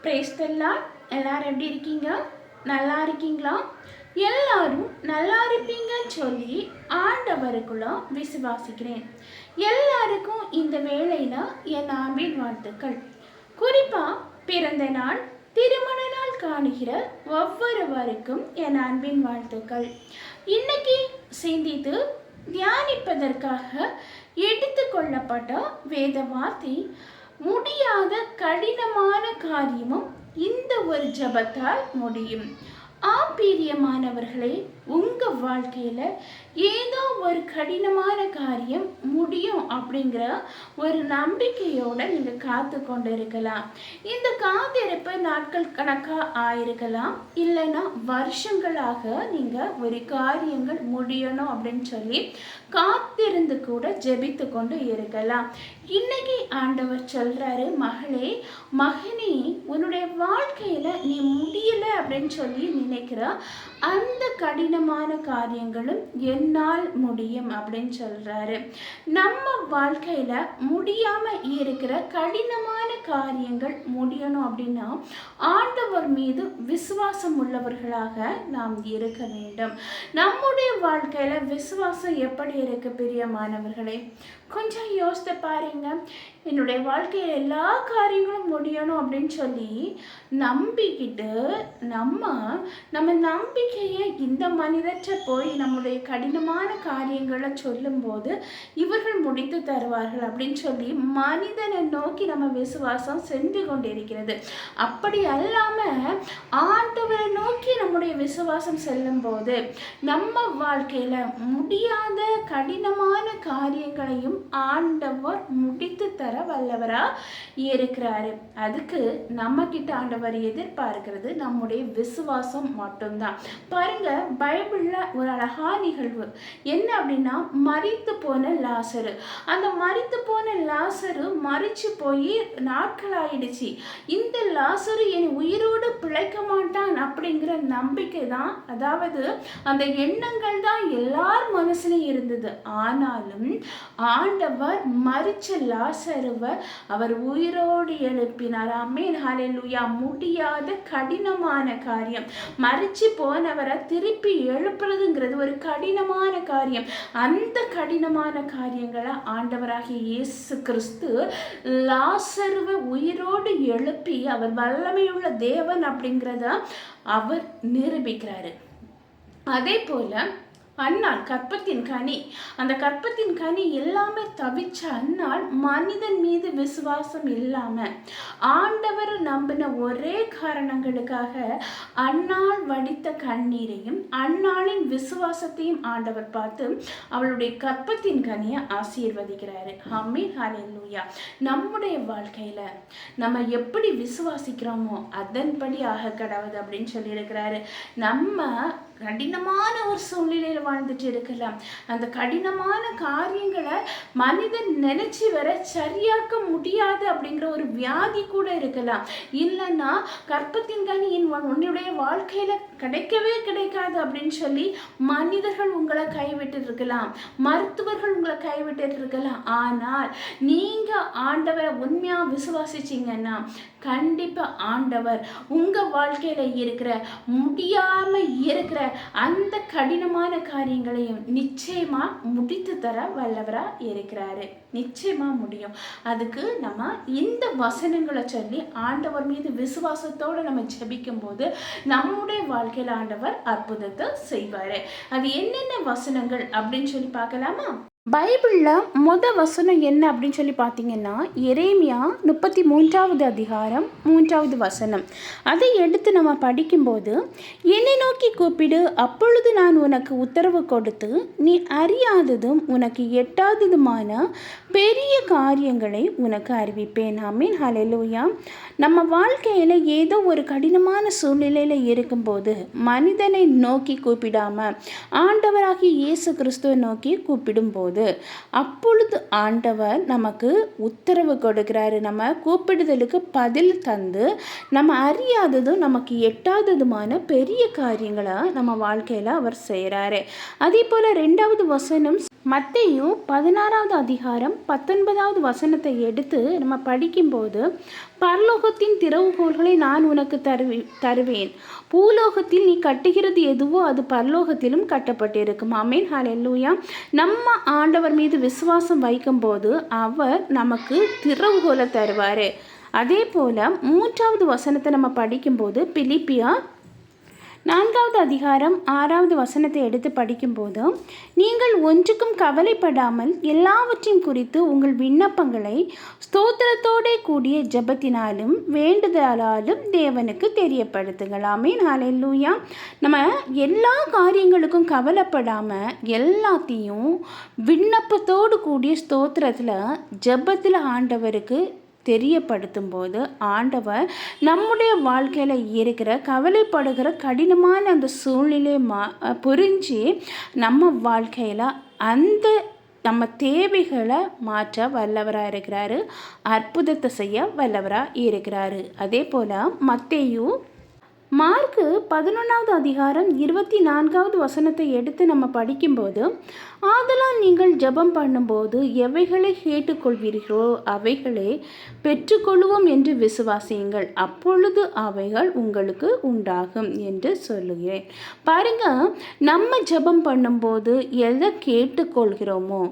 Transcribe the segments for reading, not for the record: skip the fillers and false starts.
Praise the Lord. எல்லாரும் எப்படி இருக்கீங்க? நல்லா இருக்கீங்களா? எல்லாரும் நல்லா இருப்பீங்கன்னு சொல்லி ஆண்டவருக்குள்ள விசுவாசிக்கிறேன். எல்லாருக்கும் இந்த வேளையில் என் அன்பின் வாழ்த்துக்கள். குறிப்பாக பிறந்த நாள், திருமண நாள் காணுகிற ஒவ்வொருவருக்கும் என் அன்பின் வாழ்த்துக்கள். இன்னைக்கு சிந்தித்து தியானிப்பதற்காக எடுத்துக்கொள்ளப்பட்ட வேத வார்த்தை, முடியாத கடினமான காரியமும் இந்த ஒரு ஜபத்தால் முடியும். பிரியமானவர்களே, உங்கள் வாழ்க்கையில் ஏதோ ஒரு கடினமான காரியம் முடியும் அப்படிங்கிற ஒரு நம்பிக்கையோடு நீங்கள் காத்து கொண்டு இருக்கலாம். இந்த காத்திருப்பு நாட்கள் கணக்காக ஆயிருக்கலாம், இல்லைன்னா வருஷங்களாக நீங்கள் ஒரு காரியங்கள் முடியணும் அப்படின்னு சொல்லி காத்திருந்து கூட ஜெபித்து கொண்டு இருக்கலாம். இன்னைக்கு ஆண்டவர் சொல்கிறாரு, மகளே மகனே, உன்னுடைய வாழ்க்கையில் நீ முடியலை அப்படின்னு சொல்லி நினைக்கிற அந்த கடினமான காரியங்களும் என்னால் முடியும் அப்படின்னு சொல்கிறாரு. நம்ம வாழ்க்கையில் முடியாமல் இருக்கிற கடினமான காரியங்கள் முடியணும் அப்படின்னா ஆண்டவர் மீது விசுவாசம் உள்ளவர்களாக நாம் இருக்க வேண்டும். நம்முடைய வாழ்க்கையில் விசுவாசம் எப்படி இருக்கு பிரியமானவர்களே? கொஞ்சம் யோசித்து பாருங்க. என்னுடைய வாழ்க்கையில் எல்லா காரியங்களும் முடியணும் அப்படின்னு சொல்லி நம்பிக்கிட்டு நம்ம நம்பிக்கையை இந்த மனிதற்ற போய் நம்முடைய கடினமான காரியங்களை சொல்லும்போது இவர்கள் முடித்து தருவார்கள் அப்படின்னு சொல்லி மனிதனை நோக்கி நம்ம விசுவாசம் சென்று கொண்டிருக்கிறது. அப்படி அல்லாமல் ஆண்டவரை நோக்கி நம்முடைய விசுவாசம் செல்லும் போது நம்ம வாழ்க்கையில் முடியாத கடினமான காரியங்களையும் ஆண்டவர் முடித்து தர வல்லவரா இருக்கிறாரு. அதுக்கு நம்ம கிட்ட ஆண்டவர் எதிர்பார்க்கிறது நம்முடைய விசுவாசம் மட்டும்தான். பாருங்க, பைபிள்ல ஒரு அழகா நிகழ்வு என்ன அப்படின்னா, மரித்து போன லாசரு. அந்த மரித்து போன லாசரு மரிச்சு போய் நாட்கள் ஆயிடுச்சு. இந்த லாசரு என் உயிரோடு பிழைக்க மாட்டான் அப்படிங்கிற நம்பிக்கை தான், அதாவது அந்த எண்ணங்கள் தான் எல்லார் மனசுலையும் இருந்தது. ஆனாலும் ஆண்டவர் மரிச்ச லாசருவை அவர் உயிரோடு எழுப்பினார். ஆமென், ஹல்லேலூயா. முடியாத கடினமான காரியம், மரிச்சு போனவரை திருப்பி எழுப்புறதுங்கிறது ஒரு கடினமான காரியம். அந்த கடினமான காரியங்களை ஆண்டவராகிய இயேசு கிறிஸ்து லாசருவை உயிரோடு எழுப்பி அவர் வல்லமையுள்ள தேவன் அப்படிங்கிறத அவர் நிரூபிக்கிறாரு. அதே போல அன்னாள் கற்பத்தின் கனி, அந்த கற்பத்தின் கனி எல்லாமே தவிச்ச அன்னாள் மனிதன் மீது விசுவாசம் இல்லாம ஆண்டவர் நம்பின ஒரே காரணங்களுக்காக அன்னாள் வடித்த கண்ணீரையும் அன்னாளின் விசுவாசத்தையும் ஆண்டவர் பார்த்து அவளுடைய கற்பத்தின் கனியை ஆசீர்வதிக்கிறாரு. ஆமென், ஹல்லேலூயா. நம்முடைய வாழ்க்கையில நம்ம எப்படி விசுவாசிக்கிறோமோ அதன்படி ஆக கடவுது அப்படின்னு சொல்லி இருக்கிறாரு. நம்ம கடினமான ஒரு சூழ்நிலையில் வாழ்ந்துட்டு இருக்கலாம். அந்த கடினமான காரியங்களை மனிதன் நினைச்சு வர சரியாக்க முடியாது அப்படிங்கிற ஒரு வியாதி கூட இருக்கலாம். இல்லைன்னா கற்பத்தின் கனி உன்னுடைய வாழ்க்கையில கிடைக்கவே கிடைக்காது அப்படின்னு சொல்லி மனிதர்கள் உங்களை கைவிட்டு இருக்கலாம், மருத்துவர்கள் உங்களை கைவிட்டு இருக்கலாம். ஆனால் நீங்க ஆண்டவரை உண்மையா விசுவாசிச்சீங்கன்னா கண்டிப்பா ஆண்டவர் உங்க வாழ்க்கையில இருக்கிற முடியாம இருக்கிற அந்த கடினமான காரியங்களையும் நிச்சயமா முடித்து தர வல்லவரா இருக்கிறாரு. நிச்சயமா முடியும். அதுக்கு நம்ம இந்த வசனங்களை சொல்லி ஆண்டவர் மீது விசுவாசத்தோடு நம்ம ஜெபிக்கும் போது நம்முடைய வாழ்க்கையில் ஆண்டவர் அற்புதத்தை செய்வாரு. அது என்னென்ன வசனங்கள் அப்படின்னு சொல்லி பார்க்கலாமா? பைபிளில் வசனம் என்ன அப்படின்னு சொல்லி பார்த்தீங்கன்னா, எரேமியா 33வது அதிகாரம் 3வது வசனம். அதை எடுத்து நம்ம படிக்கும்போது, என்னை நோக்கி கூப்பிடு, அப்பொழுது நான் உனக்கு உத்தரவு கொடுத்து நீ அறியாததும் உனக்கு எட்டாததுமான பெரிய காரியங்களை உனக்கு அறிவிப்பேன். ஆமென், ஹல்லேலூயா. நம்ம வாழ்க்கையில் ஏதோ ஒரு கடினமான சூழ்நிலையில் இருக்கும்போது மனிதனை நோக்கி கூப்பிடாம ஆண்டவராகிய இயேசு கிறிஸ்துவை நோக்கி கூப்பிடும்போது அப்பொழுது ஆண்டவர் நமக்கு உத்தரவு கொடுக்கிறாரு. நம்ம கூப்பிடுதலுக்கு பதில் தந்து நம்ம அறியாததும் நமக்கு எட்டாததுமான பெரிய காரியங்களை நம்ம வாழ்க்கையில் அவர் செய்கிறாரு. அதே போல் 2வது வசனம் மத்தேயு 16வது அதிகாரம் 19வது வசனத்தை எடுத்து நம்ம படிக்கும்போது, பரலோகத்தின் திறவுகோல்களை நான் உனக்கு தருவேன், பூலோகத்தில் நீ கட்டுகிறது எதுவோ அது பரலோகத்திலும் கட்டப்பட்டிருக்கும். ஆமென், ஹல்லேலூயா. நம்ம ஆண்டவர் மீது விசுவாசம் வைக்கும்போது அவர் நமக்கு திறவுகோலை தருவார். அதே போல் 3வது வசனத்தை நம்ம படிக்கும்போது, பிலிப்பியர் 4வது அதிகாரம் 6வது வசனத்தை எடுத்து படிக்கும்போது, நீங்கள் ஒன்றுக்கும் கவலைப்படாமல் எல்லாவற்றையும் குறித்து உங்கள் விண்ணப்பங்களை ஸ்தோத்திரத்தோட கூடிய ஜெபத்தினாலும் வேண்டுதலாலும் தேவனுக்கு தெரியப்படுத்துங்கள். ஆமென், ஹல்லேலூயா. நம்ம எல்லா காரியங்களுக்கும் கவலைப்படாமல் எல்லாத்தையும் விண்ணப்பத்தோடு கூடிய ஸ்தோத்திரத்தில் ஜெபத்தில் ஆண்டவருக்கு தெரியப்படுத்தும் போது ஆண்டவர் நம்முடைய வாழ்க்கையில் இருக்கிற கவலைப்படுகிற கடினமான அந்த சூழ்நிலை புரிஞ்சு நம்ம வாழ்க்கையில் அந்த நம்ம தேவைகளை மாற்ற வல்லவராக இருக்கிறாரு, அற்புதத்தை செய்ய வல்லவராக இருக்கிறாரு. அதே போல் மத்தேயு மார்க்கு 11வது அதிகாரம் 24வது வசனத்தை எடுத்து நம்ம படிக்கும்போது, ஆதலால் நீங்கள் ஜெபம் பண்ணும்போது எவைகளை கேட்டுக்கொள்வீர்களோ அவைகளை பெற்றுக்கொள்வோம் என்று விசுவாசியுங்கள், அப்பொழுது அவைகள் உங்களுக்கு உண்டாகும் என்று சொல்லுகிறேன். பாருங்க, நம்ம ஜெபம் பண்ணும்போது எதை கேட்டுக்கொள்கிறோமோ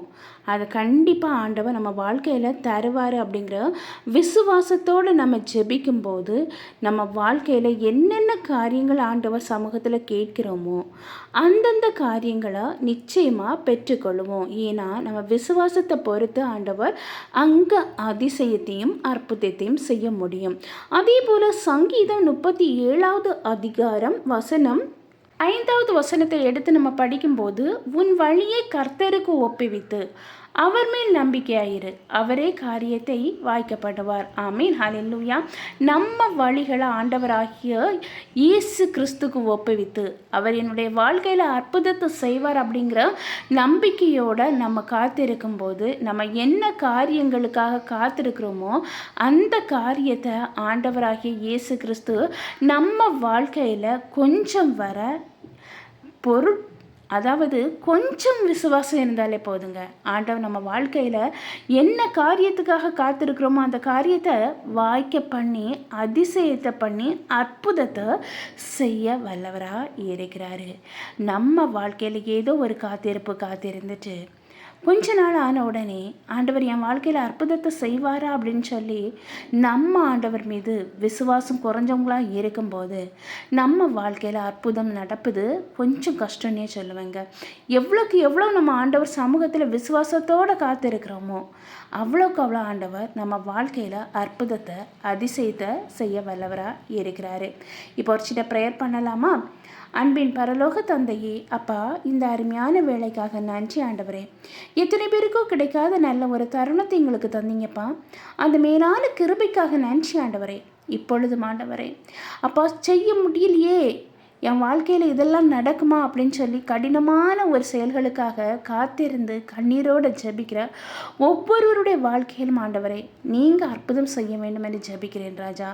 அதை கண்டிப்பாக ஆண்டவர் நம்ம வாழ்க்கையில் தருவார் அப்படிங்கிற விசுவாசத்தோடு நம்ம ஜெபிக்கும்போது நம்ம வாழ்க்கையில் என்னென்ன காரியங்கள் ஆண்டவர் சமூகத்தில் கேட்கிறோமோ அந்தந்த காரியங்களை நிச்சயமாக பெற்றுக்கொள்வோம். ஏன்னா நம்ம விசுவாசத்தை பொறுத்து ஆண்டவர் அங்கே அதிசயத்தையும் அற்புதத்தையும் செய்ய முடியும். அதே போல் சங்கீதம் 37வது அதிகாரம் வசனம் 5வது வசனத்தை எடுத்து நம்ம படிக்கும்போது, உன் வழியை கர்த்தருக்கு ஒப்புவித்து அவர் மேல் நம்பிக்கையாயிரு, அவரே காரியத்தை வாய்க்கப்படுவார். ஆமீன், ஹல்லேலூயா. நம்ம வழிகளை ஆண்டவராகிய இயேசு கிறிஸ்துக்கு ஒப்புவித்து அவர் என்னுடைய வாழ்க்கையில் அற்புதத்தை செய்வார் அப்படிங்கிற நம்பிக்கையோடு நம்ம காத்திருக்கும் போது நம்ம என்ன காரியங்களுக்காக காத்திருக்கிறோமோ அந்த காரியத்தை ஆண்டவராகிய இயேசு கிறிஸ்து நம்ம வாழ்க்கையில் கொஞ்சம் வர அதாவது கொஞ்சம் விசுவாசம் இருந்தாலே போதுங்க, ஆண்டவர் நம்ம வாழ்க்கையில் என்ன காரியத்துக்காக காத்திருக்கிறோமோ அந்த காரியத்தை வாய்க்க பண்ணி அதிசயத்தை பண்ணி அற்புதத்தை செய்ய வல்லவராக இருக்கிறாரு. நம்ம வாழ்க்கையில் ஏதோ ஒரு காத்திருந்துட்டு கொஞ்ச நாள் ஆன உடனே ஆண்டவர் என் வாழ்க்கையில் அற்புதத்தை செய்வாரா அப்படின்னு சொல்லி நம்ம ஆண்டவர் மீது விசுவாசம் குறைஞ்சவங்களாக இருக்கும்போது நம்ம வாழ்க்கையில் அற்புதம் நடப்பது கொஞ்சம் கஷ்டம்னே சொல்லுவேங்க. எவ்வளோக்கு எவ்வளோ நம்ம ஆண்டவர் சமூகத்தில் விசுவாசத்தோடு காத்திருக்கிறோமோ அவ்வளோக்கு அவ்வளோ ஆண்டவர் நம்ம வாழ்க்கையில் அற்புதத்தை அதிசயத்தை செய்ய வல்லவராக இருக்கிறாரு. இப்போ ஒரு சின்ன ப்ரேயர் பண்ணலாமா? அன்பின் பரலோக தந்தையே, அப்பா, இந்த அருமையான வேலைக்காக நன்றி ஆண்டவரே. எத்தனை பேருக்கும் கிடைக்காத நல்ல ஒரு தருணத்தை எங்களுக்கு தந்தீங்கப்பா. அந்த மேலான கிருபைக்காக நன்றி ஆண்டவரே. இப்பொழுதும் ஆண்டவரே அப்பா, செய்ய முடியலையே, என் வாழ்க்கையில் இதெல்லாம் நடக்குமா அப்படின்னு சொல்லி கடினமான ஒரு செயல்களுக்காக காத்திருந்து கண்ணீரோடு ஜெபிக்கிற ஒவ்வொருவருடைய வாழ்க்கையிலும் ஆண்டவரே நீங்கள் அற்புதம் செய்ய வேண்டும் என்று ஜெபிக்கிறேன் ராஜா.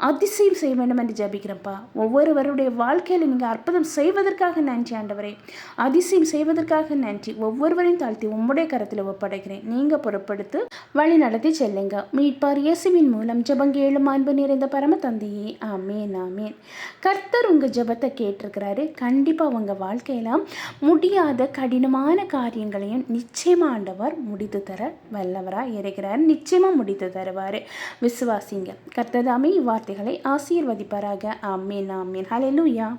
அதிசயம் செய்ய வேண்டும் என்று ஜெபிக்கிறேன்ப்பா. ஒவ்வொருவருடைய வாழ்க்கையில் நீங்கள் அற்புதம் செய்வதற்காக நன்றி ஆண்டவரே, அதிசயம் செய்வதற்காக நன்றி. ஒவ்வொருவரையும் தாழ்த்தி உம்முடைய கரத்தில் ஒப்படைக்கிறேன். நீங்கள் பொறுப்படுத்து வழி நடத்தி செல்லுங்க. மீட்பார் இயேசுவின் மூலம் ஜெபங்கேளும் அன்பு நிறைந்த பரம தந்தையே, ஆமேன் ஆமேன். கர்த்தர் உங்கள் ஜெபத்தை கேட்டிருக்கிறாரு. கண்டிப்பாக உங்கள் வாழ்க்கையில் முடியாத கடினமான காரியங்களையும் நிச்சயமாக ஆண்டவர் முடித்து தர வல்லவராக இருக்கிறார். நிச்சயமாக முடித்து தருவார். விசுவாசிங்க. கர்த்தர் தாமே இவ்வார்த்தைகளை ஆசீர்வதிப்பாராக. ஆமேன் ஆமேன். ஹல்லேலூயா.